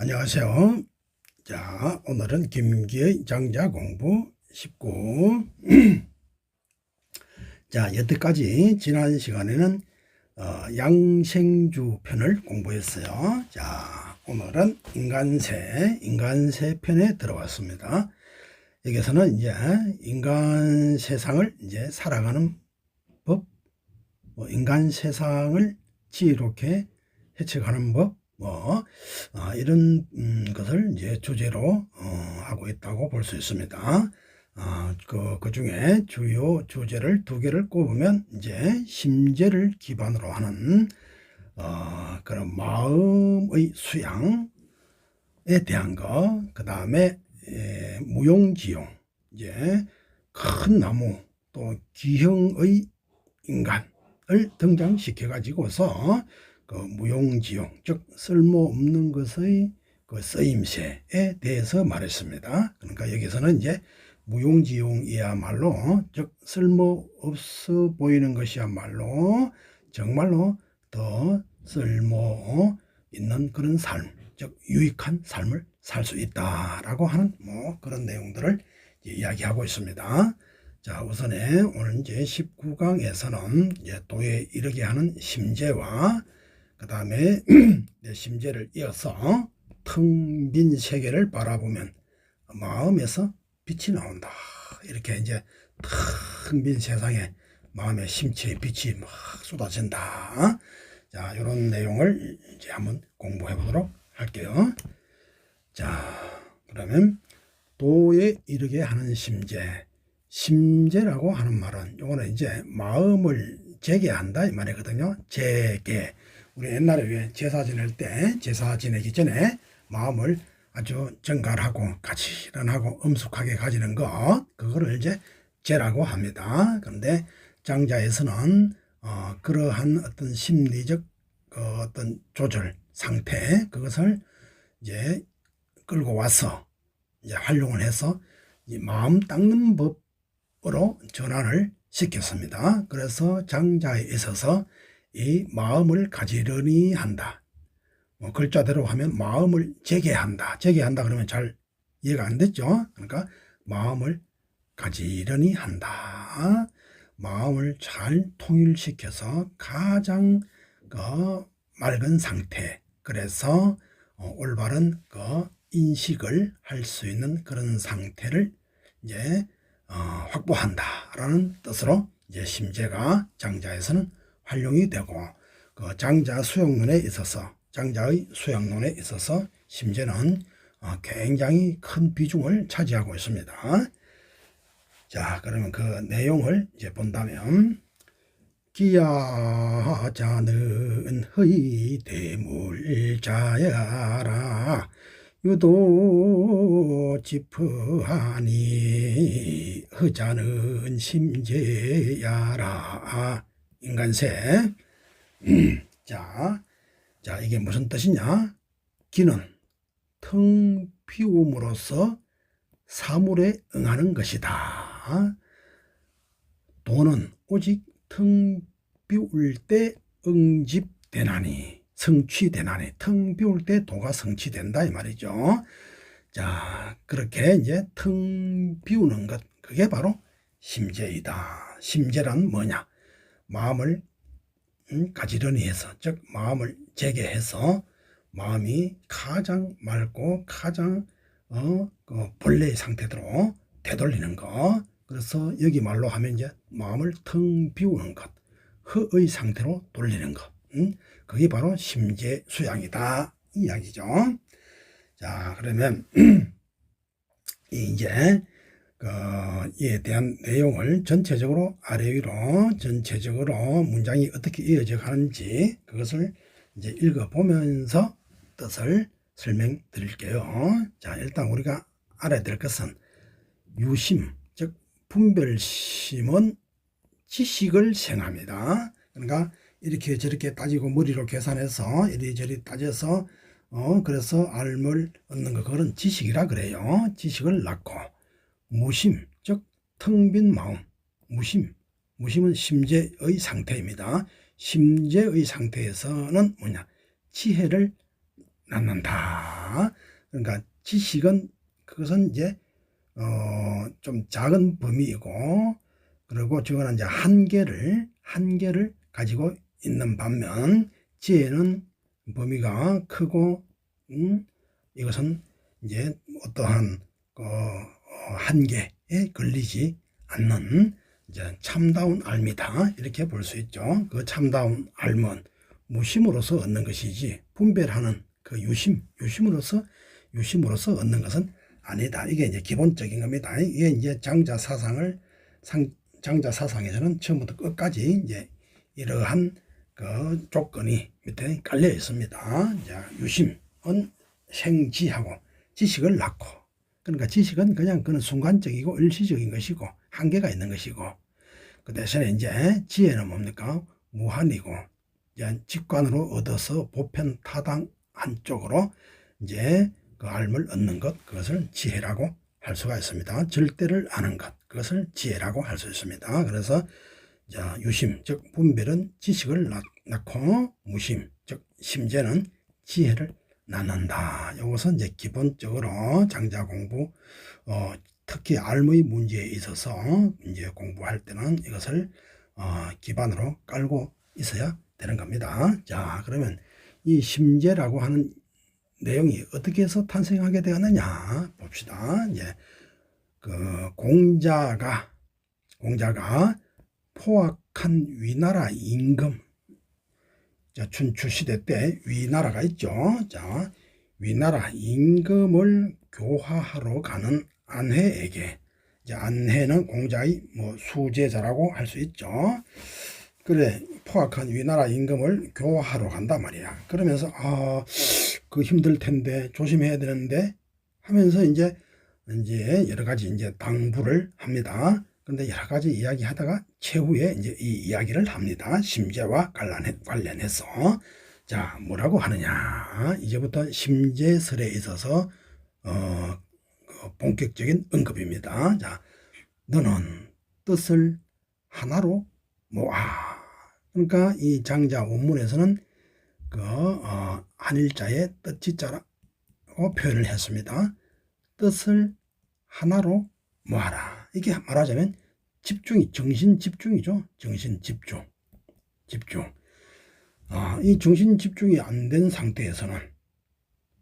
안녕하세요. 자, 오늘은 김기의 장자 공부 19. 자, 여태까지 지난 시간에는 양생주 편을 공부했어요. 자, 오늘은 인간세 편에 들어왔습니다. 여기서는 이제 인간 세상을 이제 살아가는 법, 인간 세상을 지혜롭게 해석하는 법, 이런 것을 이제 주제로 하고 있다고 볼 수 있습니다. 그 중에 주요 주제를 두 개를 꼽으면 이제 심재를 기반으로 하는 그런 마음의 수양에 대한 거, 그 다음에 무용지용, 이제 큰 나무 또 기형의 인간을 등장시켜 가지고서 그 무용지용, 즉 쓸모없는 것의 그 쓰임새에 대해서 말했습니다. 그러니까 여기서는 이제 무용지용이야말로, 즉 쓸모없어 보이는 것이야말로 정말로 더 쓸모 있는 그런 삶, 즉 유익한 삶을 살 수 있다라고 하는 그런 내용들을 이야기하고 있습니다. 자, 우선에 오늘 이제 19강에서는 이제 도에 이르게 하는 심재와 그 다음에 심재를 이어서 텅 빈 세계를 바라보면 마음에서 빛이 나온다. 이렇게 이제 텅 빈 세상에 마음의 심체의 빛이 막 쏟아진다. 자, 이런 내용을 이제 한번 공부해 보도록 할게요. 자, 그러면 도에 이르게 하는 심재. 심재라고 하는 말은 요거는 이제 마음을 재개한다 이 말이거든요. 재개. 우리 옛날에 왜 제사 지낼 때, 제사 지내기 전에 마음을 아주 정갈하고 가지런하고 엄숙하게 가지는 것, 그거를 이제 재라고 합니다. 그런데 장자에서는 그러한 어떤 심리적 어떤 조절 상태, 그것을 이제 끌고 와서 이제 활용을 해서 이 마음 닦는 법으로 전환을 시켰습니다. 그래서 장자에 있어서 이 마음을 가지런히 한다. 글자대로 하면 마음을 재개한다. 재개한다 그러면 잘 이해가 안 됐죠? 그러니까 마음을 가지런히 한다. 마음을 잘 통일시켜서 가장 맑은 상태, 그래서 올바른 인식을 할 수 있는 그런 상태를 이제 확보한다라는 뜻으로 이제 심재가 장자에서는 활용이 되고, 그 장자 수용론에 있어서, 장자의 수양론에 있어서 심재는 굉장히 큰 비중을 차지하고 있습니다. 자, 그러면 그 내용을 이제 본다면, 기야자는 허이 대물자야라 유도 지프하니 허자는 심재야라. 인간세. 자, 이게 무슨 뜻이냐? 기는 텅 비움으로써 사물에 응하는 것이다. 도는 오직 텅 비울 때 응집되나니, 성취되나니, 텅 비울 때 도가 성취된다 이 말이죠. 자, 그렇게 이제 텅 비우는 것, 그게 바로 심재이다. 심재란 뭐냐? 마음을 가지런히 해서, 즉 마음을 재개해서 마음이 가장 맑고 가장 그 본래의 상태대로 되돌리는 것. 그래서 여기 말로 하면 이제 마음을 텅 비우는 것, 허의 상태로 돌리는 것, 그게 바로 심재 수양이다 이 이야기죠. 자, 그러면 이제 이에 대한 내용을 전체적으로 아래 위로 전체적으로 문장이 어떻게 이어져 가는지 그것을 이제 읽어보면서 뜻을 설명드릴게요. 자, 일단 우리가 알아야 될 것은 유심, 즉 분별심은 지식을 생합니다. 그러니까 이렇게 저렇게 따지고 머리로 계산해서 이리저리 따져서 그래서 알을 얻는 거, 그거는 지식이라 그래요. 지식을 낳고, 무심, 즉 텅 빈 마음, 무심은 심재의 상태입니다. 심재의 상태에서는 뭐냐? 지혜를 낳는다. 있습니다. 그러니까 지식은 그것은 이제 좀 작은 범위이고, 그리고 저거는 이제 한계를 가지고 있는 반면 지혜는 범위가 크고, 이것은 이제 어떠한 한계에 걸리지 않는 이제 참다운 알미다, 이렇게 볼 수 있죠. 그 참다운 알은 무심으로서 얻는 것이지 분별하는 그 유심으로서 얻는 것은 아니다. 이게 이제 기본적인 겁니다. 이게 이제 장자 사상에서는 처음부터 끝까지 이제 이러한 그 조건이 밑에 깔려 있습니다. 자, 유심은 생지하고 지식을 낳고, 그러니까 지식은 그냥 그는 순간적이고 일시적인 것이고 한계가 있는 것이고, 그 대신에 이제 지혜는 뭡니까? 무한이고, 이제 직관으로 얻어서 보편 타당 한쪽으로 이제 그 알을 얻는 것, 그것을 지혜라고 할 수가 있습니다. 절대를 아는 것, 그것을 지혜라고 할 수 있습니다. 그래서 자, 유심 즉 분별은 지식을 낳고, 무심 즉 심재는 지혜를 낳는다. 이것은 이제 기본적으로 장자 공부, 특히 알의 문제에 있어서 이제 공부할 때는 이것을 기반으로 깔고 있어야 되는 겁니다. 자, 그러면 이 심재라고 하는 내용이 어떻게 해서 탄생하게 되었느냐 봅시다. 이제 그 공자가 포악한 위나라 임금, 춘추 시대 때 위나라가 있죠. 자, 위나라 임금을 교화하러 가는 안회에게, 이제 안회는 공자의 수제자라고 할 수 있죠. 그래, 포악한 위나라 임금을 교화하러 간단 말이야. 그러면서 그 힘들 텐데 조심해야 되는데 하면서 이제 여러 가지 이제 당부를 합니다. 그런데 여러 가지 이야기 하다가 최후에 이제 이 이야기를 합니다. 심재와 관련해서. 자, 뭐라고 하느냐. 이제부터 심재설에 있어서 본격적인 언급입니다. 자, 너는 뜻을 하나로 모아. 그러니까 이 장자 원문에서는 그 한일자의 뜻지자라고 표현을 했습니다. 뜻을 하나로 모아라. 이게 말하자면 정신 집중이죠. 정신 집중. 이 정신 집중이 안 된 상태에서는,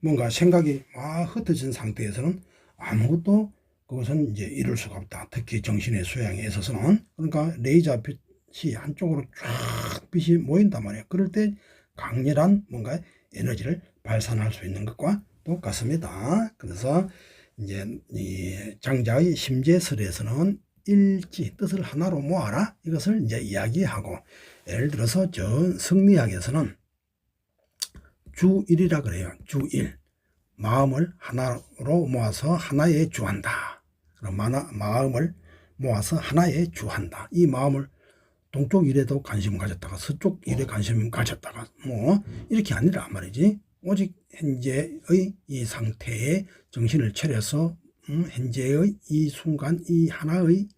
뭔가 생각이 흩어진 상태에서는 아무것도 그것은 이제 이룰 수가 없다. 특히 정신의 수양에 있어서는. 그러니까 레이저 빛이 한쪽으로 쫙 빛이 모인단 말이에요. 그럴 때 강렬한 뭔가 에너지를 발산할 수 있는 것과 똑같습니다. 그래서 이제 이 장자의 심재설에서는 일지, 뜻을 하나로 모아라, 이것을 이제 이야기하고, 예를 들어서 성리학에서는 주일이라 그래요. 주일, 마음을 하나로 모아서 하나에 주한다. 그럼 마음을 모아서 하나에 주한다. 이 마음을 동쪽 일에도 관심을 가졌다가 서쪽 일에 관심을 가졌다가 이렇게 아니라 말이지. 오직 현재의 이 상태에 정신을 차려서 현재의 이 순간 이 하나의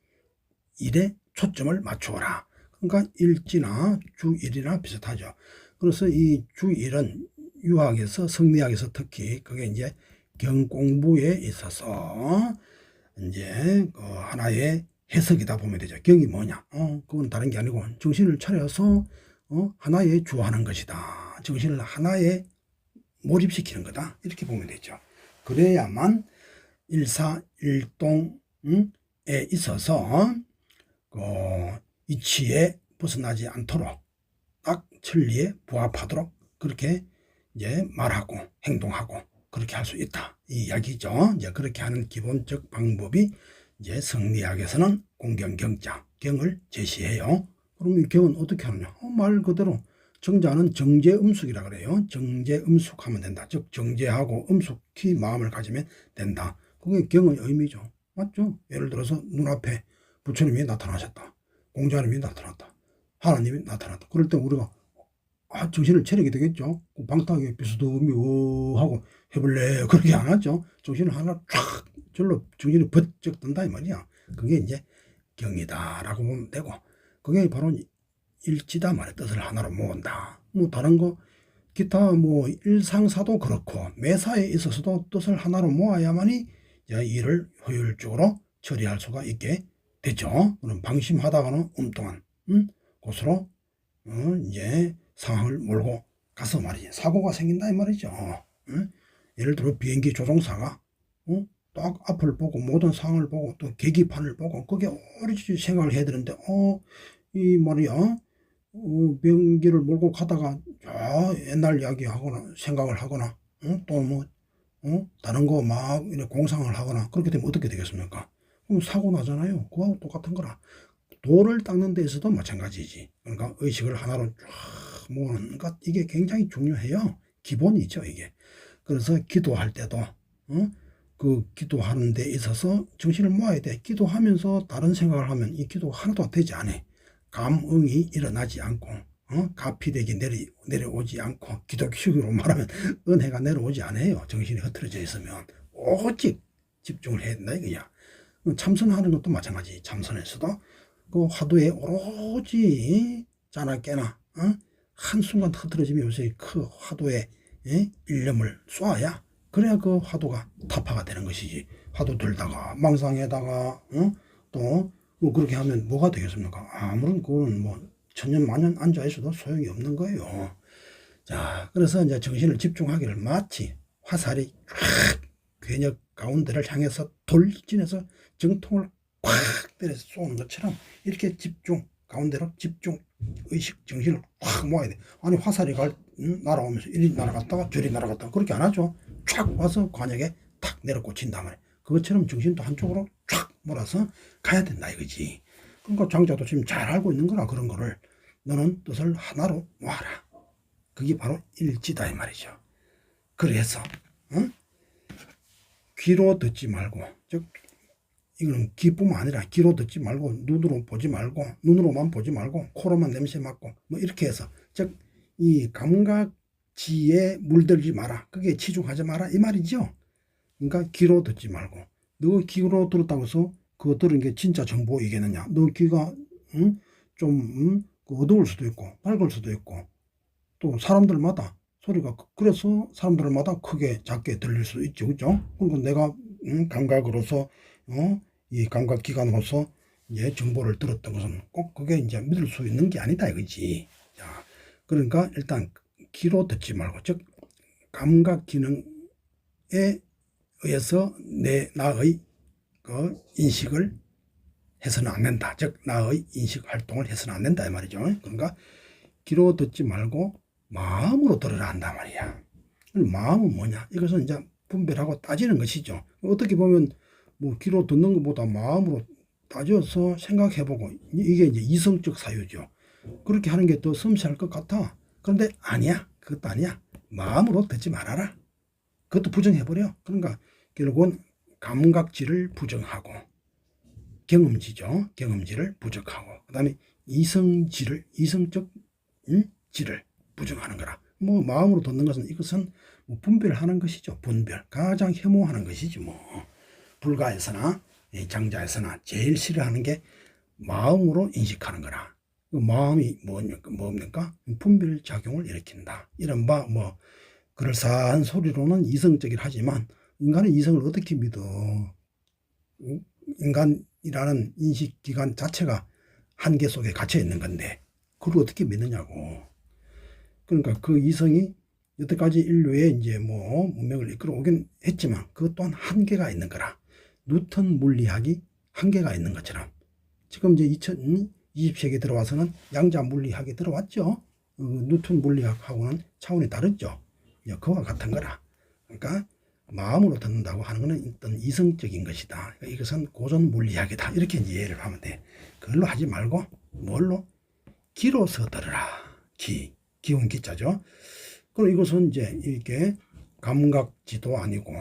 일에 초점을 맞추어라. 그러니까 일지나 주일이나 비슷하죠. 그래서 이 주일은 유학에서, 성리학에서 특히 그게 이제 경공부에 있어서 이제 그 하나의 해석이다 보면 되죠. 경이 뭐냐? 그건 다른 게 아니고 정신을 차려서 하나에 주하는 것이다. 정신을 하나에 몰입시키는 거다. 이렇게 보면 되죠. 그래야만 일사일동에 있어서 이치에 벗어나지 않도록 딱 천리에 부합하도록 그렇게 이제 말하고 행동하고 그렇게 할 수 있다. 이 이야기죠. 이제 그렇게 하는 기본적 방법이 이제 성리학에서는 공경경자, 경을 제시해요. 그럼 이 경은 어떻게 하느냐? 말 그대로 정자는 정제음숙이라 그래요. 정제음숙하면 된다. 즉 정제하고 음숙히 마음을 가지면 된다. 그게 경의 의미죠. 맞죠? 예를 들어서 눈앞에 부처님이 나타나셨다. 공자님이 나타났다. 하나님이 나타났다. 그럴 때 우리가 정신을 차리게 되겠죠. 방탕하게 비스듬히 하고 해볼래 그렇게 안 하죠. 정신을 하나 쫙 절로 정신이 번쩍 든다 이 말이야. 그게 이제 경이다라고 보면 되고, 그게 바로 일지다 말이야. 뜻을 하나로 모은다. 다른 거 기타 뭐 일상사도 그렇고 매사에 있어서도 뜻을 하나로 모아야만이 일을 효율적으로 처리할 수가 있게 되죠. 그럼 방심하다가는 엉뚱한 곳으로 이제 상황을 몰고 가서 말이지 사고가 생긴다 이 말이죠. 예를 들어 비행기 조종사가 딱 앞을 보고 모든 상황을 보고 또 계기판을 보고 그게 오리지 생각을 해야 되는데 이 말이야 비행기를 몰고 가다가 옛날 이야기 하거나 생각을 하거나 또 뭐 다른 거 막 공상을 하거나 그렇게 되면 어떻게 되겠습니까? 그럼 사고 나잖아요. 그거하고 똑같은 거라. 돌을 닦는 데에서도 마찬가지지. 그러니까 의식을 하나로 쫙 모으는 것 이게 굉장히 중요해요. 기본이죠 이게. 그래서 기도할 때도 그 기도하는 데 있어서 정신을 모아야 돼. 기도하면서 다른 생각을 하면 이 기도 하나도 되지 않아. 감응이 일어나지 않고 가피되게 내려오지 않고 기독식으로 말하면 은혜가 내려오지 않아요. 정신이 흐트러져 있으면 오직 집중을 해야 된다 이거야. 참선하는 것도 마찬가지. 참선에서도 그 화두에 오로지 짜나 깨나 한순간 흐트러짐이 요새 그 화두에 일념을 쏘아야 그래야 그 화두가 타파가 되는 것이지. 화두 들다가 망상에다가 또 뭐 그렇게 하면 뭐가 되겠습니까? 아무런 그건 뭐 천년 만년 앉아 있어도 소용이 없는 거예요. 자, 그래서 이제 정신을 집중하기를 마치 화살이 쫙 괴력 가운데를 향해서 돌진해서 정통을 꽉 때려서 쏘는 것처럼 이렇게 집중 가운데로 집중 의식 정신을 확 모아야 돼. 아니 화살이 날아오면서 이리 날아갔다가 저리 날아갔다가 그렇게 안 하죠. 쫙 와서 관역에 탁 내려 꽂힌다 말이야. 그것처럼 정신도 한쪽으로 쫙 몰아서 가야 된다 이거지. 그러니까 장자도 지금 잘 알고 있는 거라 그런 거를 너는 뜻을 하나로 모아라. 그게 바로 일지다 이 말이죠. 그래서 귀로 듣지 말고 즉 이거는 귀뿐만 아니라 귀로 듣지 말고 눈으로 보지 말고 눈으로만 보지 말고 코로만 냄새 맡고 뭐 이렇게 해서 즉 이 감각지에 물들지 마라. 그게 치중하지 마라 이 말이죠. 그러니까 귀로 듣지 말고 너 귀로 들었다고 해서 그거 들은 게 진짜 정보이겠느냐. 너 귀가 좀 어두울 수도 있고 밝을 수도 있고 또 사람들마다 소리가 그래서 사람들마다 크게 작게 들릴 수 있죠. 그죠? 그러니까 내가 감각으로서 이 감각 기관으로서 정보를 들었던 것은 꼭 그게 이제 믿을 수 있는 게 아니다 이거지. 자, 그러니까 일단 귀로 듣지 말고 즉 감각 기능에 의해서 나의 그 인식을 해서는 안 된다. 즉 나의 인식 활동을 해서는 안 된다 이 말이죠. 그러니까 귀로 듣지 말고 마음으로 들으라 한단 말이야. 마음은 뭐냐? 이것은 이제 분별하고 따지는 것이죠. 어떻게 보면 뭐 귀로 듣는 것보다 마음으로 따져서 생각해보고 이게 이제 이성적 사유죠. 그렇게 하는 게 더 섬세할 것 같아. 그런데 아니야. 그것도 아니야. 마음으로 듣지 말아라. 그것도 부정해버려. 그러니까 결국은 감각지를 부정하고 경험지죠. 경험지를 부정하고 그 다음에 이성적 지를 부정하는 거라. 뭐 마음으로 듣는 것은 이것은 뭐 분별하는 것이죠. 분별. 가장 혐오하는 것이지 뭐. 불가에서나 장자에서나 제일 싫어하는 게 마음으로 인식하는 거라. 그 마음이 뭡니까? 분별 작용을 일으킨다. 이른바 뭐 그럴싸한 소리로는 이성적이라 하지만 인간의 이성을 어떻게 믿어? 인간이라는 인식기관 자체가 한계 속에 갇혀 있는 건데 그걸 어떻게 믿느냐고. 그러니까 그 이성이 여태까지 인류의 이제 뭐 문명을 이끌어 오긴 했지만 그것 또한 한계가 있는 거라. 뉴턴 물리학이 한계가 있는 것처럼 지금 이제 20세기에 들어와서는 양자 물리학이 들어왔죠. 뉴턴 물리학하고는 차원이 다르죠. 그와 같은 거라. 그러니까 마음으로 듣는다고 하는 것은 어떤 이성적인 것이다. 그러니까 이것은 고전 물리학이다. 이렇게 이제 이해를 하면 돼. 그걸로 하지 말고 뭘로? 기로서 들으라. 기운 기자죠. 그럼 이것은 이제 이렇게 감각지도 아니고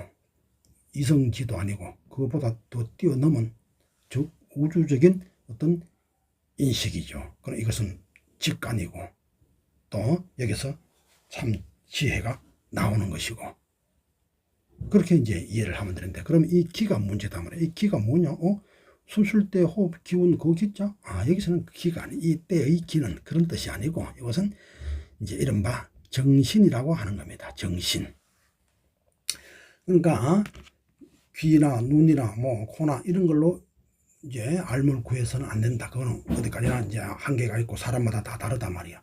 이성지도 아니고 그것보다 더 뛰어넘은 즉 우주적인 어떤 인식이죠. 그럼 이것은 직관이고 또 여기서 참 지혜가 나오는 것이고 그렇게 이제 이해를 하면 되는데 그럼 이 기가 문제다 말이야. 이 기가 뭐냐? 숨 쉴 때 호흡 기운 그 기자? 여기서는 그 기가 아니. 이 때의 기는 그런 뜻이 아니고 이것은 이제 이른바 정신이라고 하는 겁니다. 정신. 그러니까 귀나 눈이나 뭐 코나 이런 걸로 이제 알물 구해서는 안 된다. 그거는 어디까지나 이제 한계가 있고 사람마다 다 다르단 말이야.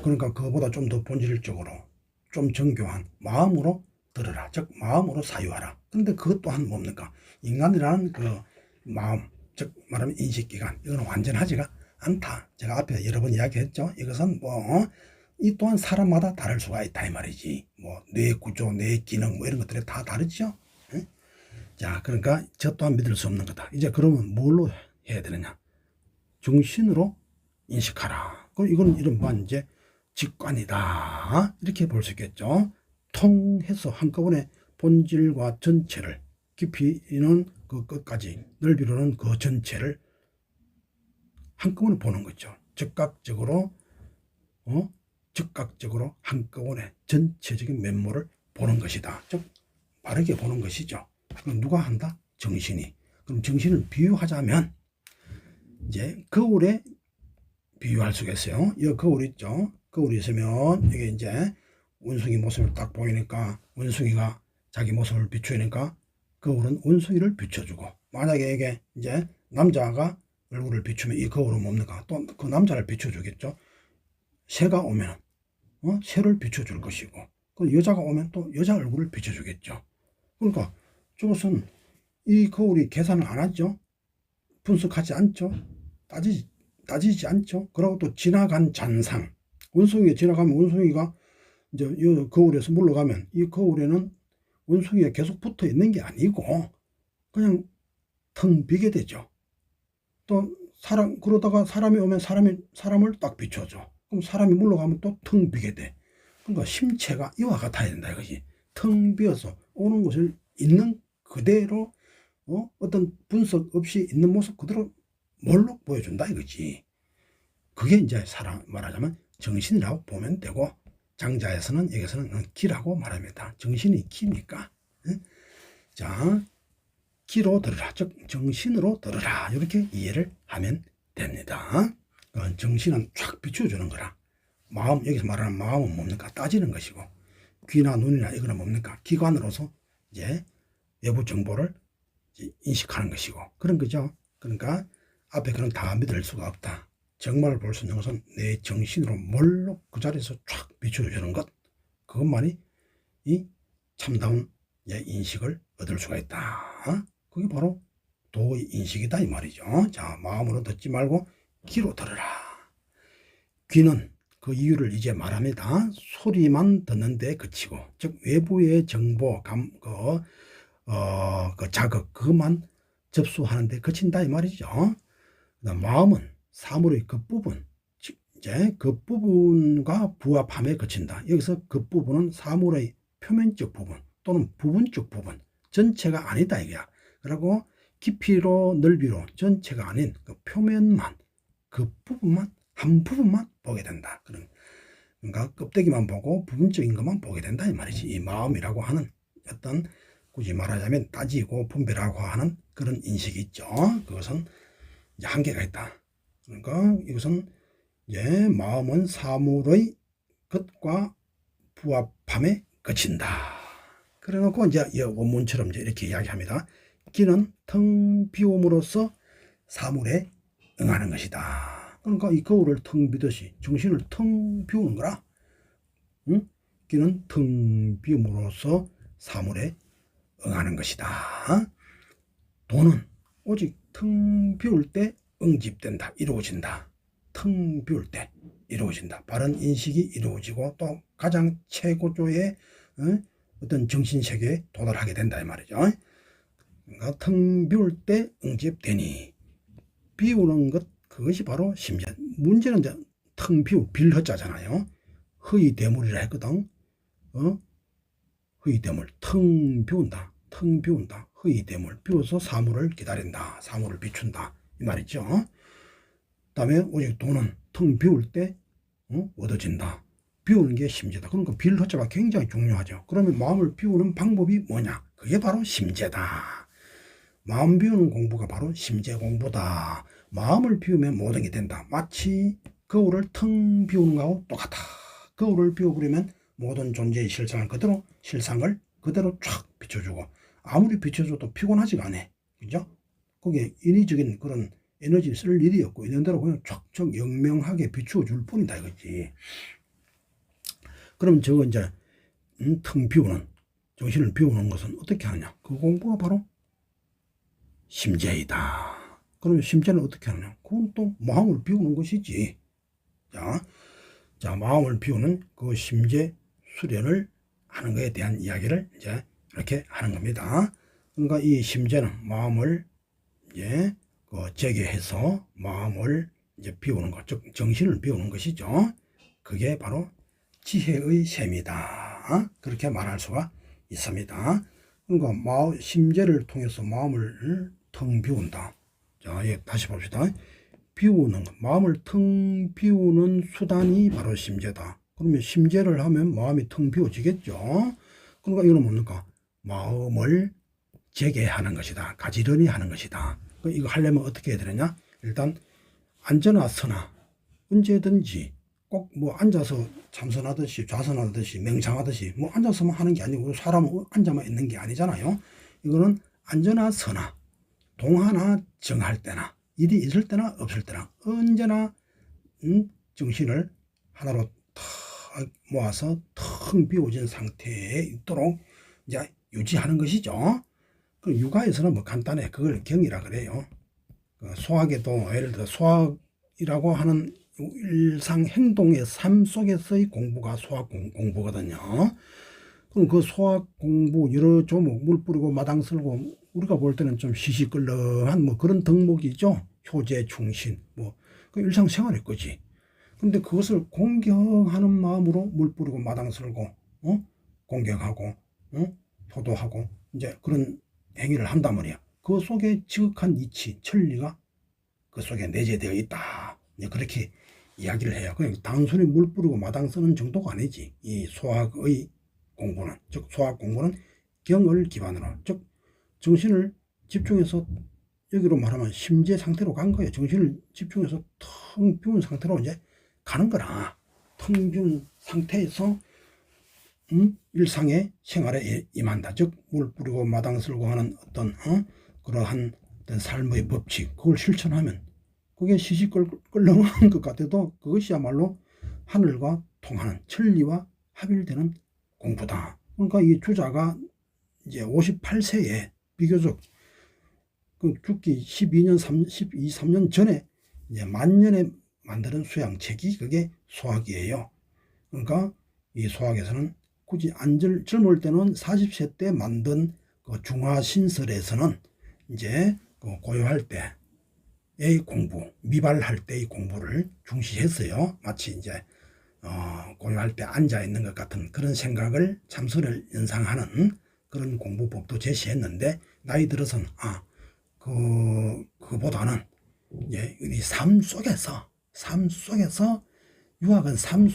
그러니까 그거보다 좀 더 본질적으로 좀 정교한 마음으로 들으라. 즉 마음으로 사유하라. 근데 그것 또한 뭡니까? 인간이라는 그 마음, 즉 말하면 인식기관, 이거는 완전하지가 않다. 제가 앞에 여러 번 이야기했죠. 이것은 이 또한 사람마다 다를 수가 있다 이 말이지. 뭐 뇌 구조, 뇌 기능 뭐 이런 것들이 다 다르죠. 응? 자, 그러니까 저 또한 믿을 수 없는 거다. 이제 그러면 뭘로 해야 되느냐? 정신으로 인식하라. 그럼 이건 이른바 이제 직관이다. 이렇게 볼 수 있겠죠. 통해서 한꺼번에 본질과 전체를, 깊이는 그 끝까지, 넓이로는 그 전체를 한꺼번에 보는 거죠. 즉각적으로 즉각적으로 한꺼번에 전체적인 면모를 보는 것이다. 즉 바르게 보는 것이죠. 그럼 누가 한다? 정신이. 그럼 정신을 비유하자면 이제 거울에 비유할 수가 있어요. 이 거울 있죠. 거울이 있으면 이게 이제 원숭이 모습을 딱 보이니까 원숭이가 자기 모습을 비추니까 거울은 원숭이를 비춰주고, 만약에 이게 이제 남자가 얼굴을 비추면 이 거울은 뭡니까? 또 그 남자를 비춰주겠죠. 새가 오면 새를 비춰줄 것이고, 그 여자가 오면 또 여자 얼굴을 비춰주겠죠. 그러니까 저것은 이 거울이 계산을 안 하죠. 분석하지 않죠. 따지지 않죠. 그리고 또 지나간 잔상, 원숭이가 지나가면 원숭이가 이제 이 거울에서 물러가면 이 거울에는 원숭이가 계속 붙어 있는 게 아니고 그냥 텅 비게 되죠. 또 그러다가 사람이 오면 사람을 딱 비춰줘. 그럼 사람이 물러가면 또 텅 비게 돼. 그러니까 심체가 이와 같아야 된다 이거지. 텅 비어서 오는 것을 있는 그대로 어떤 분석 없이 있는 모습 그대로 몰록 보여준다 이거지. 그게 이제 사람 말하자면 정신이라고 보면 되고, 장자에서는 여기서는 기라고 말합니다. 정신이 기니까. 자, 기로 들으라. 즉 정신으로 들으라. 이렇게 이해를 하면 됩니다. 정신은 쫙 비춰주는 거라. 마음, 여기서 말하는 마음은 뭡니까? 따지는 것이고, 귀나 눈이나 이거는 뭡니까? 기관으로서 이제 외부 정보를 인식하는 것이고 그런 거죠. 그러니까 앞에 그런 다 믿을 수가 없다. 정말 볼 수 있는 것은 내 정신으로 몰록 그 자리에서 쫙 비춰주는 것, 그것만이 이 참다운 인식을 얻을 수가 있다. 그게 바로 도의 인식이다 이 말이죠. 자, 마음으로 듣지 말고 귀로 들으라. 귀는 그 이유를 이제 말합니다. 소리만 듣는 데 그치고, 즉 외부의 정보, 그 자극, 그것만 접수하는 데 그친다 이 말이죠. 마음은 사물의 겉부분, 이제 겉부분과 부합함에 그친다. 여기서 겉부분은 사물의 표면적 부분 또는 부분적 부분, 전체가 아니다 이거야. 그리고 깊이로 넓이로 전체가 아닌 그 표면만, 그 부분만, 한 부분만 보게 된다. 그러니까 껍데기만 보고 부분적인 것만 보게 된다 이 말이지. 이 마음이라고 하는 어떤, 굳이 말하자면 따지고 분별하고 하는 그런 인식이 있죠. 그것은 이제 한계가 있다. 그러니까 이것은 이제 마음은 사물의 것과 부합함에 그친다. 그래 놓고 이제 원문처럼 이제 이렇게 이야기합니다. 기는 텅 비움으로써 사물에 응하는 것이다. 그러니까 이 거울을 텅 비듯이 정신을 텅 비우는 거라. 응? 기는 텅 비움으로써 사물에 응하는 것이다. 도는 오직 텅 비울 때 응집된다. 이루어진다. 텅 비울 때 이루어진다. 바른 인식이 이루어지고 또 가장 최고조의 어떤 정신세계에 도달하게 된다 이 말이죠. 그러니까 텅 비울 때 응집되니, 비우는 것, 그것이 바로 심재. 문제는 이제 텅 비울, 빌허자잖아요. 허위 대물이라 했거든. 허위 대물, 텅 비운다. 텅 비운다. 허위 대물, 비워서 사물을 기다린다. 사물을 비춘다. 이 말이죠. 다음에 오직 도는 텅 비울 때 얻어진다. 비우는 게 심재다. 그러니까 빌허자가 굉장히 중요하죠. 그러면 마음을 비우는 방법이 뭐냐? 그게 바로 심재다. 마음 비우는 공부가 바로 심재 공부다. 마음을 비우면 모든 게 된다. 마치 거울을 텅 비우는 거하고 똑같아. 거울을 비워버리면 모든 존재의 실상을 그대로 쫙 비춰주고, 아무리 비춰줘도 피곤하지가 않아. 그죠? 거기에 인위적인 그런 에너지를 쓸 일이 없고, 있는 대로 그냥 쫙쫙 영명하게 비추어 줄 뿐이다 이거지. 그럼 저거 이제 텅 비우는, 정신을 비우는 것은 어떻게 하느냐? 그 공부가 바로 심재이다. 그러면 심재는 어떻게 하느냐? 그건 또 마음을 비우는 것이지. 자, 마음을 비우는 그 심재 수련을 하는 것에 대한 이야기를 이제 이렇게 하는 겁니다. 그러니까 이 심재는 마음을 이제 재개해서 마음을 이제 비우는 것, 즉 정신을 비우는 것이죠. 그게 바로 지혜의 셈이다. 그렇게 말할 수가 있습니다. 그러니까 심재를 통해서 마음을 텅 비운다. 자, 다시 봅시다. 비우는 것, 마음을 텅 비우는 수단이 바로 심재다. 그러면 심재를 하면 마음이 텅 비워지겠죠. 그러니까 이거는 뭡니까? 마음을 재개하는 것이다. 가지런히 하는 것이다. 이거 하려면 어떻게 해야 되느냐? 일단 앉거나 서나 언제든지 꼭 뭐 앉아서 참선하듯이 좌선하듯이 맹장하듯이 뭐 앉아서만 하는 게 아니고, 사람은 앉아만 있는 게 아니잖아요. 이거는 앉거나 서나 동하나 정할 때나 일이 있을 때나 없을 때나 언제나 정신을 하나로 탁 모아서 텅 비워진 상태에 있도록 이제 유지하는 것이죠. 그 육아에서는 뭐 간단해. 그걸 경이라 그래요. 소학에도 예를 들어 소학이라고 하는 일상 행동의 삶 속에서의 공부가 소학 공부거든요. 그럼 그 소학 공부 여러 조목 물 뿌리고 마당 쓸고 우리가 볼 때는 좀 시시끌렁한 뭐 그런 덕목이죠. 효제 충신 그 일상생활일 거지. 근데 그것을 공경하는 마음으로 물 뿌리고 마당 쓸고 공경하고 효도하고 이제 그런 행위를 한단 말이야. 그 속에 지극한 이치, 천리가 그 속에 내재되어 있다. 그렇게 이야기를 해요. 그냥 단순히 물 뿌리고 마당 쓰는 정도가 아니지. 이 소학의 공부는, 즉 소학 공부는 경을 기반으로, 즉 정신을 집중해서 여기로 말하면 심재 상태로 간 거예요. 정신을 집중해서 텅 비운 상태로 이제 가는 거라. 텅 비운 상태에서 일상의 생활에 임한다. 즉 물 뿌리고 마당 쓸고 하는 어떤 그러한 어떤 삶의 법칙, 그걸 실천하면 그게 시시껄렁한 것 같아도 그것이야말로 하늘과 통하는 천리와 합일되는 공부다. 그러니까 이 주자가 이제 58세에 비교적 그 죽기 13년 전에 이제 만년에 만드는 수양책이 그게 소학이에요. 그러니까 이 소학에서는 굳이 젊을 때는 40세 때 만든 그 중화신설에서는 이제 그 고요할 때의 공부, 미발할 때의 공부를 중시했어요. 마치 이제 고요할 때 앉아 있는 것 같은 그런 생각을 참선을 연상하는 그런 공부법도 제시했는데, 나이 들어서는 그보다는 이제 이 삶 속에서 유학은 삶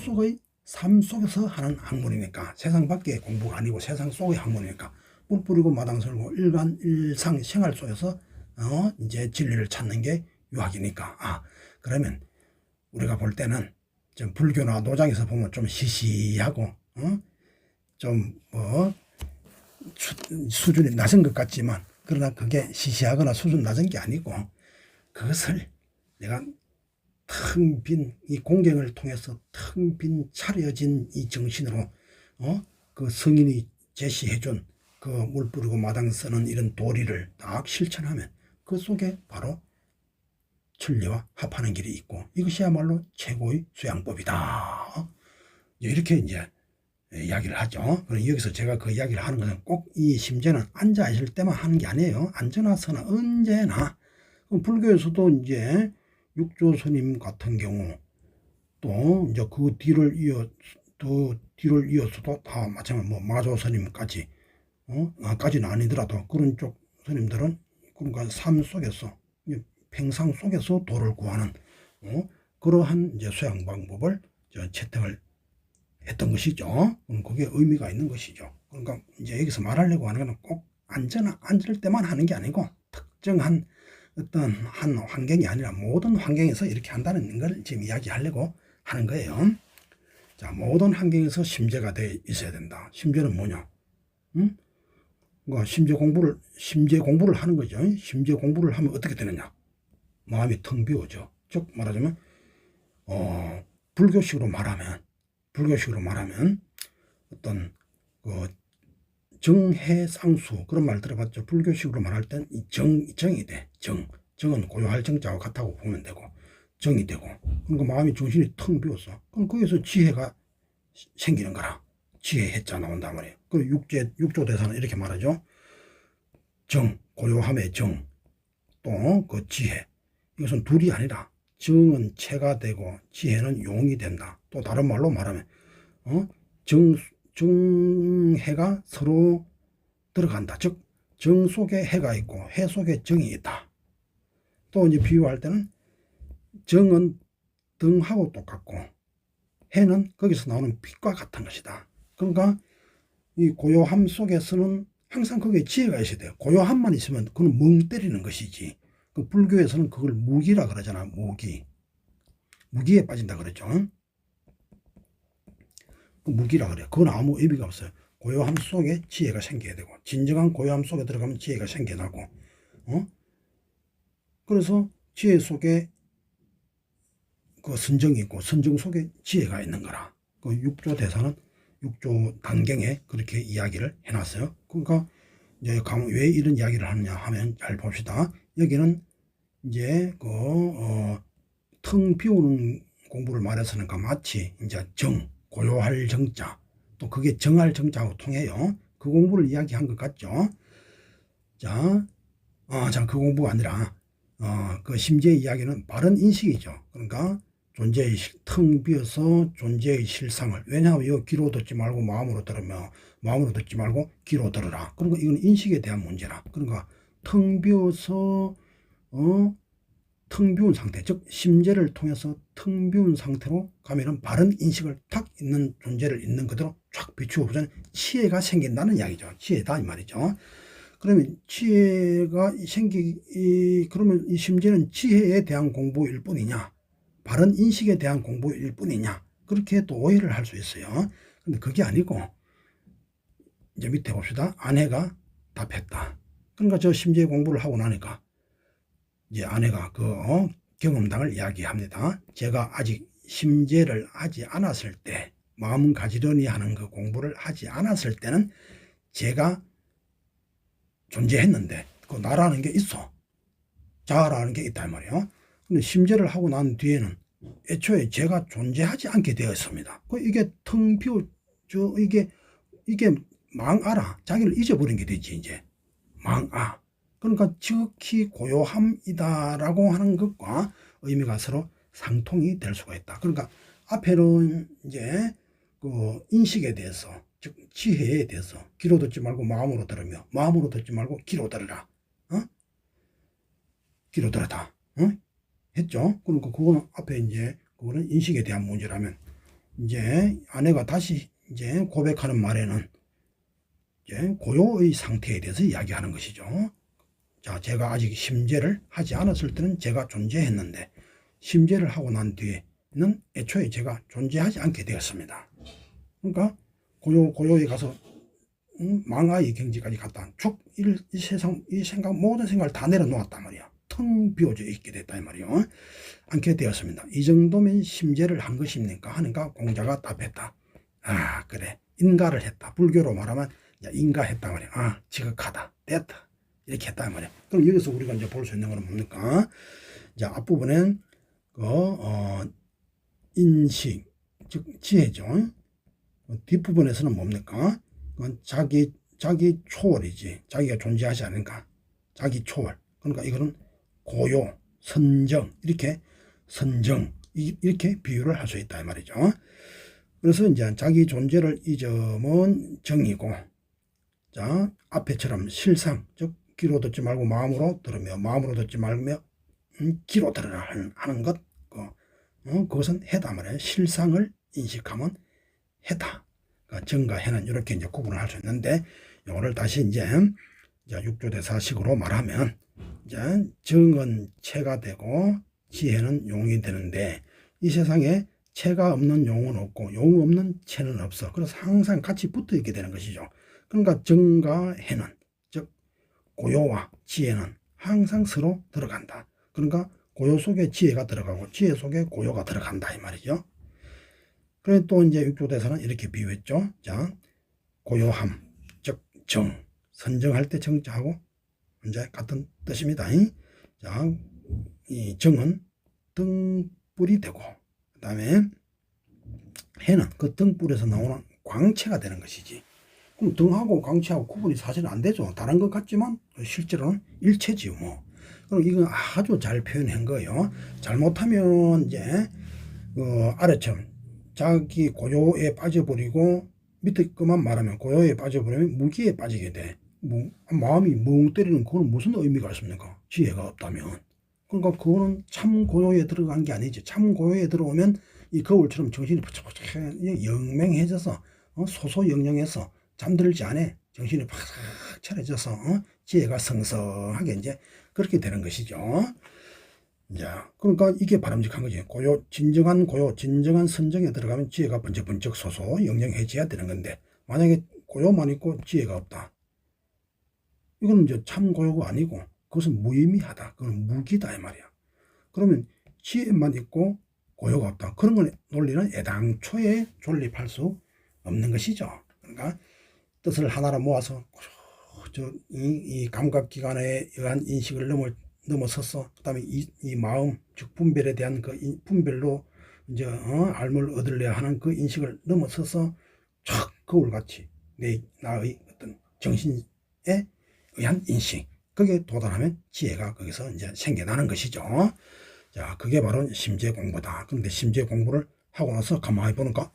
속에서 하는 학문이니까, 세상 밖의 공부가 아니고 세상 속의 학문이니까 물 뿌리고 마당 쓸고 일상 생활 속에서 이제 진리를 찾는 게 유학이니까. 그러면 우리가 볼 때는 좀 불교나 노장에서 보면 좀 시시하고 좀 수준이 낮은 것 같지만, 그러나 그게 시시하거나 수준 낮은 게 아니고, 그것을 내가 텅 빈 이 공경을 통해서 텅 빈 차려진 이 정신으로 그 성인이 제시해준 그 물 뿌리고 마당 쓰는 이런 도리를 딱 실천하면 그 속에 바로 천리와 합하는 길이 있고, 이것이야말로 최고의 수양법이다. 이렇게 이제 이야기를 하죠. 그럼 여기서 제가 그 이야기를 하는 것은 꼭 이 심재는 앉아 있을 때만 하는 게 아니에요. 앉거나 서나 언제나. 불교에서도 이제 육조 스님 같은 경우, 또 이제 그 뒤를 이어서도 다 마찬가지로 마조 스님까지 까지는 아니더라도 그런 쪽 스님들은 그러니까 삶 속에서 평상 속에서 도를 구하는 그러한 이제 수양 방법을 채택을 했던 것이죠. 그게 의미가 있는 것이죠. 그러니까 이제 여기서 말하려고 하는 것은 꼭 앉을 때만 하는 게 아니고, 특정한 어떤 한 환경이 아니라 모든 환경에서 이렇게 한다는 걸 지금 이야기하려고 하는 거예요. 자, 모든 환경에서 심재가 돼 있어야 된다. 심재는 뭐냐? 응? 그러니까 심재 공부를 하는 거죠. 심재 공부를 하면 어떻게 되느냐? 마음이 텅 비어져. 즉 말하자면 불교식으로 말하면 어떤 그 정해상수 그런 말 들어봤죠. 불교식으로 말할 땐 이 정이 돼. 정은 고요할 정자와 같다고 보면 되고 정이 되고, 그러니까 마음이 정신이 텅 비었어. 그럼 거기서 지혜가 생기는 거라. 지혜 해자 나온단 말이에요. 그 육조 대사는 이렇게 말하죠. 정, 고요함의 정, 또 그 지혜. 이것은 둘이 아니라 정은 체가 되고 지혜는 용이 된다. 또 다른 말로 말하면 정해가 서로 들어간다. 즉 정 속에 해가 있고 해 속에 정이 있다. 또 이제 비유할 때는 정은 등하고 똑같고 해는 거기서 나오는 빛과 같은 것이다. 그러니까 이 고요함 속에서는 항상 거기에 지혜가 있어야 돼요. 고요함만 있으면 그건 멍 때리는 것이지. 그 불교에서는 그걸 무기라 그러잖아. 무기에 빠진다 그랬죠. 그 무기라 그래. 그건 아무 의미가 없어요. 고요함 속에 지혜가 생겨야 되고, 진정한 고요함 속에 들어가면 지혜가 생겨나고, 그래서 지혜 속에 그 선정이 있고, 선정 속에 지혜가 있는 거라. 그 육조 대사는 육조 단경에 그렇게 이야기를 해놨어요. 그러니까 이제 왜 이런 이야기를 하느냐 하면 잘 봅시다. 여기는 이제 텅 비우는 공부를 말해서는 마치 이제 고요할 정자, 또 그게 정할 정자하고 통해요. 그 공부를 이야기한 것 같죠. 자, 그 공부가 아니라 그 심지의 이야기는 바른 인식이죠. 그러니까 존재의 텅 비어서 존재의 실상을, 왜냐하면 이거 귀로 듣지 말고 마음으로 들으며 마음으로 듣지 말고 귀로 들으라. 그러니까 이건 인식에 대한 문제라. 그러니까 텅 비어서 텅 비운 상태, 즉 심재를 통해서 텅 비운 상태로 가면은 바른 인식을 탁 있는 존재를 있는 그대로 쫙 비추어 보자면 지혜가 생긴다는 이야기죠. 지혜다 이 말이죠. 그러면 지혜가 그러면 이 심재는 지혜에 대한 공부일 뿐이냐, 바른 인식에 대한 공부일 뿐이냐, 그렇게 또 오해를 할 수 있어요. 근데 그게 아니고, 이제 밑에 봅시다. 아내가 답했다. 그러니까 저 심재 공부를 하고 나니까 이제 아내가 경험담을 이야기합니다. 제가 아직 심재를 하지 않았을 때, 마음 가지려니 하는 그 공부를 하지 않았을 때는 제가 존재했는데, 그 나라는 게 있어. 자라는 게 있단 말이에요. 근데 심재를 하고 난 뒤에는 애초에 제가 존재하지 않게 되었습니다. 이게 텅 비워져, 이게 망아라. 자기를 잊어버린 게 되지, 이제. 망아. 그러니까 지극히 고요함이다라고 하는 것과 의미가 서로 상통이 될 수가 있다. 그러니까 앞에는 이제 그 인식에 대해서, 즉 지혜에 대해서 귀로 듣지 말고 마음으로 들으며 마음으로 듣지 말고 귀로 들으라. 귀로 들었다. 했죠. 그러니까 그거는 앞에 이제 그거는 인식에 대한 문제라면, 이제 아내가 다시 이제 고백하는 말에는 이제 고요의 상태에 대해서 이야기하는 것이죠. 자, 제가 아직 심재를 하지 않았을 때는 제가 존재했는데, 심재를 하고 난 뒤에는 애초에 제가 존재하지 않게 되었습니다. 그러니까 고요에 가서 망아의 경지까지 갔다. 이 세상, 이 생각, 모든 생각을 다 내려놓았단 말이야. 텅 비워져 있게 됐다 이 말이요. 않게 되었습니다. 이 정도면 심재를 한 것입니까? 하니까 공자가 답했다. 그래, 인가를 했다. 불교로 말하면 인가했다 말이야. 지극하다, 됐다, 이렇게 했다 말이야. 그럼 여기서 우리가 이제 볼 수 있는 건 뭡니까? 자, 앞부분엔 인식, 즉 지혜죠. 뒷부분에서는 뭡니까? 자기 초월이지. 자기가 존재하지 않으니까 자기 초월. 그러니까 이거는 고요, 선정, 이렇게 비유를 할 수 있다 이 말이죠. 그래서 이제 자기 존재를 잊으면 정이고, 자, 앞에처럼 실상, 즉 귀로 듣지 말고 마음으로 들으며 마음으로 듣지 말며 귀로 들으라 하는 것, 그것은 해다 말이에요. 실상을 인식하면 해다. 그러니까 정과 해는 이렇게 이제 구분을 할 수 있는데, 이거를 다시 이제 육조대사식으로 말하면, 이제 정은 체가 되고 지혜는 용이 되는데, 이 세상에 체가 없는 용은 없고 용 없는 체는 없어. 그래서 항상 같이 붙어 있게 되는 것이죠. 그러니까 정과 해는, 즉 고요와 지혜는 항상 서로 들어간다. 그러니까 고요 속에 지혜가 들어가고 지혜 속에 고요가 들어간다 이 말이죠. 그래 또 이제 육조대사는 이렇게 비유했죠. 자, 고요함, 즉 정, 선정할 때 정자하고 이제 같은 뜻입니다. 자, 이 정은 등불이 되고, 그 다음에 해는 그 등불에서 나오는 광채가 되는 것이지. 그럼 등하고 광채하고 구분이 사실은 안 되죠. 다른 것 같지만 실제로는 일체지요, 뭐. 그럼 이건 아주 잘 표현한 거예요. 잘못하면 이제 아래처럼 자기 고요에 빠져버리고 밑에 것만 말하면 고요에 빠져버리면 무기에 빠지게 돼. 마음이 멍 때리는 그건 무슨 의미가 있습니까? 지혜가 없다면. 그러니까 그거는 참 고요에 들어간 게 아니지. 참 고요에 들어오면 이 거울처럼 정신이 부쩍부쩍 영맹해져서 소소영령해서 잠들지 않아. 정신이 팍 차려져서 지혜가 성성하게 이제 그렇게 되는 것이죠. 자, 그러니까 이게 바람직한 거지. 고요, 진정한 선정에 들어가면 지혜가 번쩍번쩍 소소 영영해져야 되는 건데, 만약에 고요만 있고 지혜가 없다. 이거는 이제 참 고요가 아니고, 그것은 무의미하다. 그건 무기다, 이 말이야. 그러면 지혜만 있고 고요가 없다. 그런 건 논리는 애당초에 존립할 수 없는 것이죠. 그러니까 뜻을 하나로 모아서, 이 감각기관에 의한 인식을 넘어서서 그다음에 이 마음 즉 분별에 대한 그 분별로 이제 알물 얻으려 하는 그 인식을 넘어서서 촥 거울같이 나의 어떤 정신에 의한 인식 거기에 도달하면 지혜가 거기서 이제 생겨나는 것이죠. 자, 그게 바로 심재 공부다. 그런데 심재 공부를 하고 나서 가만히 보니까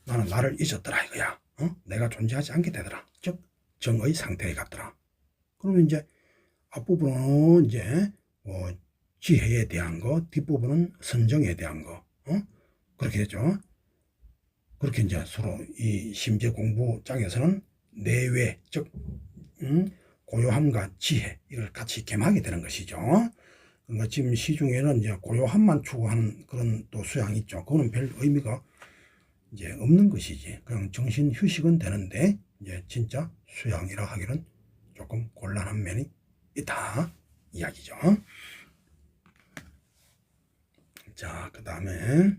나는 나를 잊었더라 이거야. 내가 존재하지 않게 되더라. 즉 정의 상태에 갔더라. 그러면 이제 앞부분은 이제 지혜에 대한 거, 뒷부분은 선정에 대한 거, 그렇게 되죠. 그렇게 이제 서로 이 심재 공부 장에서는 내외, 즉 고요함과 지혜 이걸 같이 겸하게 되는 것이죠. 그러니까 지금 시중에는 이제 고요함만 추구하는 그런 또 수양이 있죠. 그거는 별 의미가 이제 없는 것이지. 그냥 정신 휴식은 되는데 이제 진짜 수양이라 하기는 조금 곤란한 면이 있다 이야기죠. 자, 그 다음에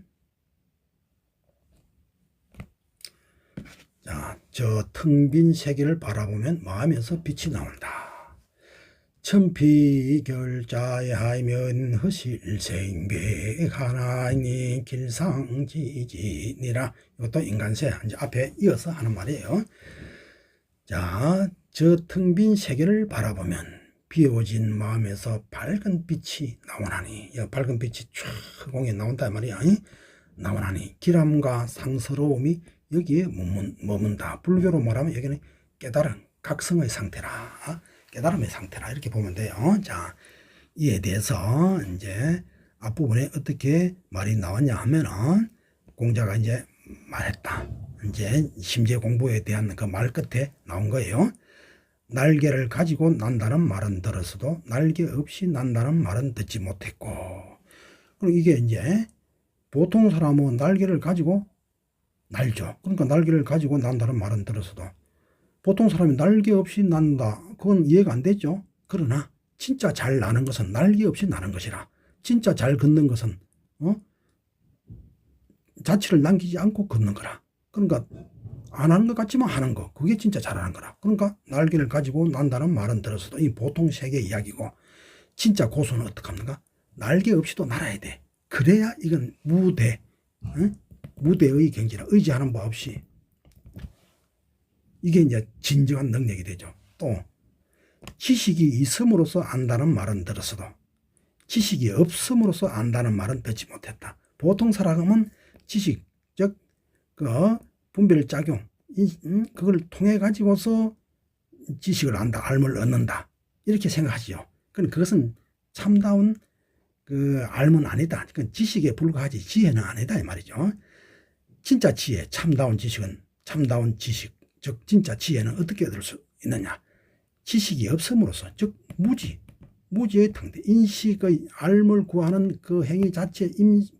자, 저 텅 빈 세계를 바라보면 마음에서 빛이 나온다. 천피결자의 하면 허실생백 하나니 길상지지니라. 이것도 인간세 이제 앞에 이어서 하는 말이에요. 자, 저 텅 빈 세계를 바라보면 비워진 마음에서 밝은 빛이 나오나니, 밝은 빛이 쫙 공에 나온다 말이야. 나오나니 기람과 상스러움이 여기에 머문다. 불교로 말하면 여기는 깨달은 각성의 상태라, 깨달음의 상태라 이렇게 보면 돼요. 자, 이에 대해서 이제 앞부분에 어떻게 말이 나왔냐 하면은 공자가 이제 말했다. 이제 심재 공부에 대한 그 말 끝에 나온 거예요. 날개를 가지고 난다는 말은 들었어도 날개 없이 난다는 말은 듣지 못했고. 그리고 이게 이제 보통 사람은 날개를 가지고 날죠. 그러니까 날개를 가지고 난다는 말은 들었어도 보통 사람이 날개 없이 난다. 그건 이해가 안 되죠. 그러나 진짜 잘 나는 것은 날개 없이 나는 것이라. 진짜 잘 걷는 것은 자취를 남기지 않고 걷는 거라. 그러니까 안 하는 것 같지만 하는 거, 그게 진짜 잘하는 거라. 그러니까 날개를 가지고 난다는 말은 들었어도 이 보통 세계 이야기고, 진짜 고수는 어떡합니까? 날개 없이도 날아야 돼. 그래야 이건 무대, 무대의 경지라. 의지하는 바 없이 이게 이제 진정한 능력이 되죠. 또 지식이 있음으로써 안다는 말은 들었어도 지식이 없음으로써 안다는 말은 듣지 못했다. 보통 사람은 지식, 즉 분별작용, 그걸 통해 가지고서 지식을 안다, 알을 얻는다 이렇게 생각하지요. 그것은 참다운 그 알은 아니다. 그건 지식에 불과하지 지혜는 아니다 이 말이죠. 진짜 지혜, 참다운 지식은, 참다운 지식, 즉 진짜 지혜는 어떻게 얻을 수 있느냐? 지식이 없음으로써, 즉 무지의 상태, 인식의 알을 구하는 그 행위 자체,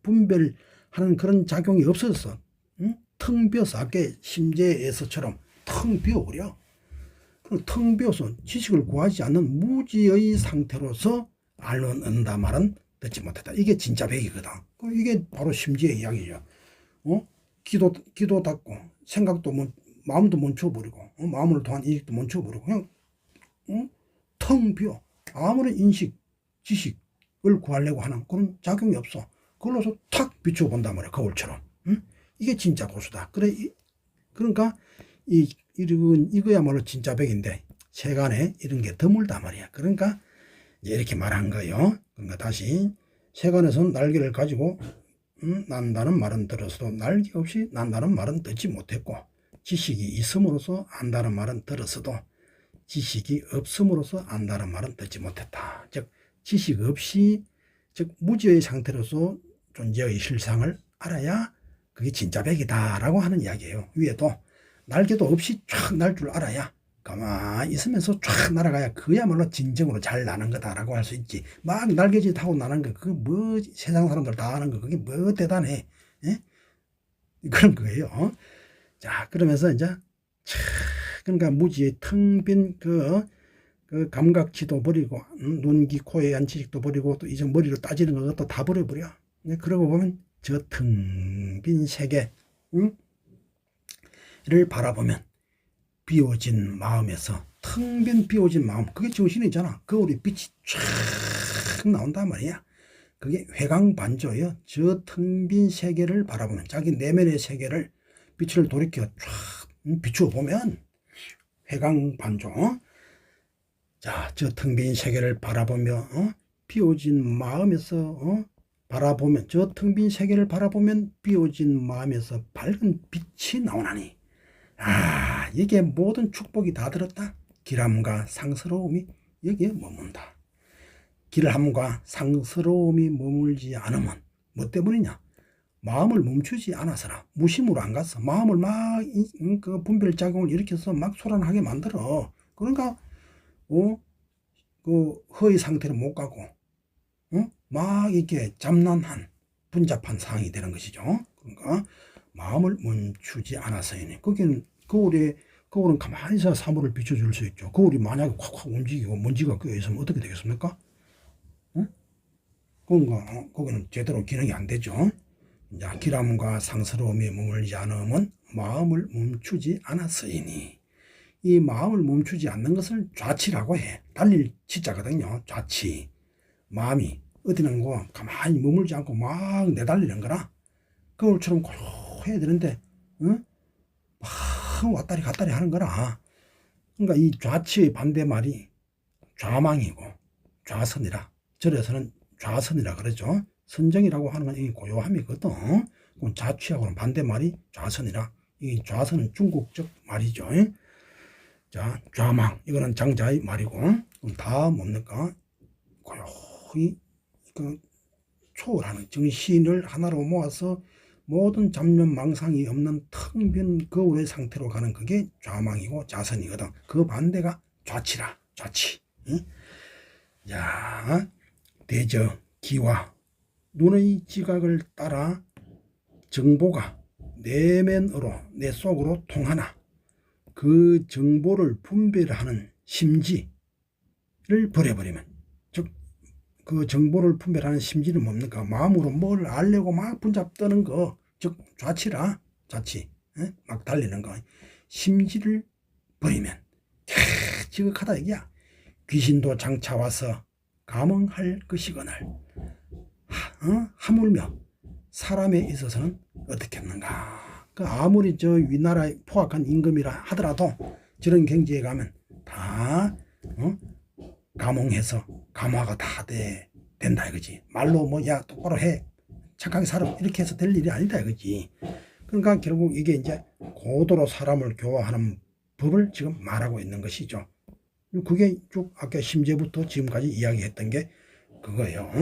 분별 하는 그런 작용이 없어졌어. 응? 텅 비어서 아까 심재에서처럼 텅 비어버려. 그럼 텅 비어서 지식을 구하지 않는 무지의 상태로서 알론은다 말은 듣지 못했다. 이게 진짜 백이거든. 이게 바로 심지의 이야기죠. 기도 닫고 생각도 마음도 멈춰버리고 마음을 통한 인식도 멈춰버리고 그냥 텅 비어. 아무런 인식, 지식을 구하려고 하는 그런 작용이 없어. 그걸로서 탁 비춰본단 말이야. 거울처럼. 이게 진짜 고수다. 그러니까 이거야말로 진짜 백인데 세간에 이런 게 드물단 말이야. 그러니까 이렇게 말한 거예요. 그러니까 다시 세간에서는 날개를 가지고 난다는 말은 들었어도 날개 없이 난다는 말은 듣지 못했고, 지식이 있음으로써 안다는 말은 들었어도 지식이 없음으로써 안다는 말은 듣지 못했다. 즉 지식 없이, 즉 무지의 상태로서 존재의 실상을 알아야 그게 진짜 백이다 라고 하는 이야기예요. 위에도 날개도 없이 쫙 날 줄 알아야, 가만히 있으면서 쫙 날아가야 그야말로 진정으로 잘 나는 거다라고 할 수 있지. 막 날개짓 하고 나는 거, 그거 뭐 세상 사람들 다 아는 거, 그게 뭐 대단해. 예? 그런 거예요. 자, 그러면서 이제 그러니까 무지의 텅 빈 그 감각치도 버리고, 눈, 귀, 코에 대한 지식도 버리고, 또 이제 머리로 따지는 것도 다 버려버려. 그러고 보면 저 텅 빈 세계를 바라보면 비워진 마음에서, 텅 빈 비워진 마음, 그게 정신이잖아. 거울에 빛이 쫙 나온단 말이야. 그게 회광반조예요. 저 텅 빈 세계를 바라보면, 자기 내면의 세계를 빛을 돌이켜 쫙 비추어 보면 회광반조. 자, 저 텅 빈 세계를 바라보며 비워진 마음에서 바라보면, 저 텅 빈 세계를 바라보면 비워진 마음에서 밝은 빛이 나오나니, 이게 모든 축복이 다 들었다. 길함과 상스러움이 여기에 머문다. 길함과 상스러움이 머물지 않으면 뭐 때문이냐? 마음을 멈추지 않아서라. 무심으로 안 갔어. 마음을 막 그 분별작용을 일으켜서 막 소란하게 만들어. 그러니까 그 허의 상태로 못 가고 막 이렇게 잠난한 분잡한 상황이 되는 것이죠. 그러니까 마음을 멈추지 않아서이니, 거기는 거울은 가만히 있어 사물을 비춰줄 수 있죠. 거울이 만약에 확확 움직이고 먼지가 껴있으면 어떻게 되겠습니까? 그러니까 거기는 제대로 기능이 안 되죠. 이제 길함과 상스러움이 머물지 않으면 마음을 멈추지 않았으니, 이 마음을 멈추지 않는 것을 좌치라고 해. 달릴 치자거든요. 좌치. 마음이 어디는 거 가만히 머물지 않고 막 내달리는 거라. 거울처럼 고요해야 되는데 막 왔다리 갔다리 하는 거라. 그러니까 이 좌치의 반대말이 좌망이고 좌선이라. 절에서는 좌선이라 그러죠. 선정이라고 하는 건 이 고요함이거든. 좌취하고는 반대말이 좌선이라. 이 좌선은 중국적 말이죠. 자, 좌망, 이거는 장자의 말이고, 다 뭡니까? 고요히 그 초월하는 정신을 하나로 모아서 모든 잡념 망상이 없는 텅 빈 거울의 상태로 가는 그게 좌망이고 좌선이거든. 그 반대가 좌치라. 좌치. 자, 대저 기와 눈의 지각을 따라 정보가 내면으로, 내 속으로 통하나 그 정보를 분별하는 심지를 버려버리면, 즉 그 정보를 분별하는 심지는 뭡니까? 마음으로 뭘 알려고 막 분잡 떠는 거, 즉 좌치라. 좌치. 막 달리는 거. 심지를 버리면 지극하다 이게야. 귀신도 장차 와서 감흥할 것이거늘 하물며 사람에 있어서는 어떻겠는가? 그 아무리 저 위나라의 포악한 임금이라 하더라도 저런 경지에 가면 다 감흥해서 감화가 다 된다 이거지. 말로 뭐 야 똑바로 해, 착하게 살아, 이렇게 해서 될 일이 아니다 이거지. 그러니까 결국 이게 이제 고도로 사람을 교화하는 법을 지금 말하고 있는 것이죠. 그게 쭉 아까 심재부터 지금까지 이야기했던 게 그거예요.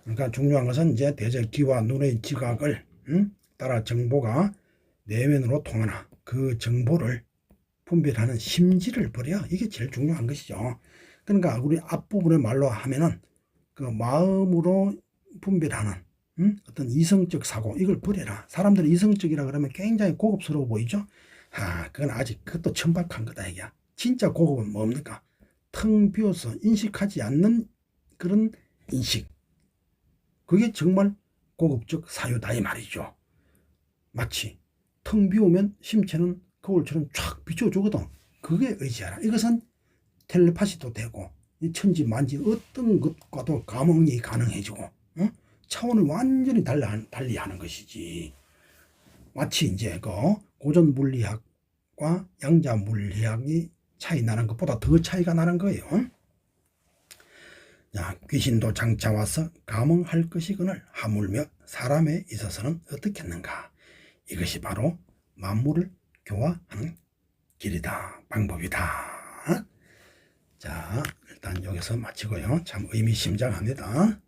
그러니까 중요한 것은 이제 대저 귀와 눈의 지각을 따라 정보가 내면으로 통하나 그 정보를 분별하는 심지를 버려. 이게 제일 중요한 것이죠. 그러니까 우리 앞부분의 말로 하면은 그 마음으로 분별하는 어떤 이성적 사고 이걸 버려라. 사람들이 이성적이라 그러면 굉장히 고급스러워 보이죠. 그건 아직 그것도 천박한 거다 이게. 진짜 고급은 뭡니까? 텅 비어서 인식하지 않는 그런 인식. 그게 정말 고급적 사유다 이 말이죠. 마치 텅 비우면 심체는 거울처럼 쫙 비춰주거든. 그게 의지하라. 이것은 텔레파시도 되고 천지 만지 어떤 것과도 감흥이 가능해지고 차원을 완전히 달리하는 것이지. 마치 이제 그 고전 물리학과 양자 물리학이 차이 나는 것보다 더 차이가 나는 거예요. 귀신도 장차 와서 감흥할 것이거늘 하물며 사람에 있어서는 어떻겠는가. 이것이 바로 만물을 교화하는 길이다, 방법이다. 자, 일단 여기서 마치고요. 참 의미심장합니다.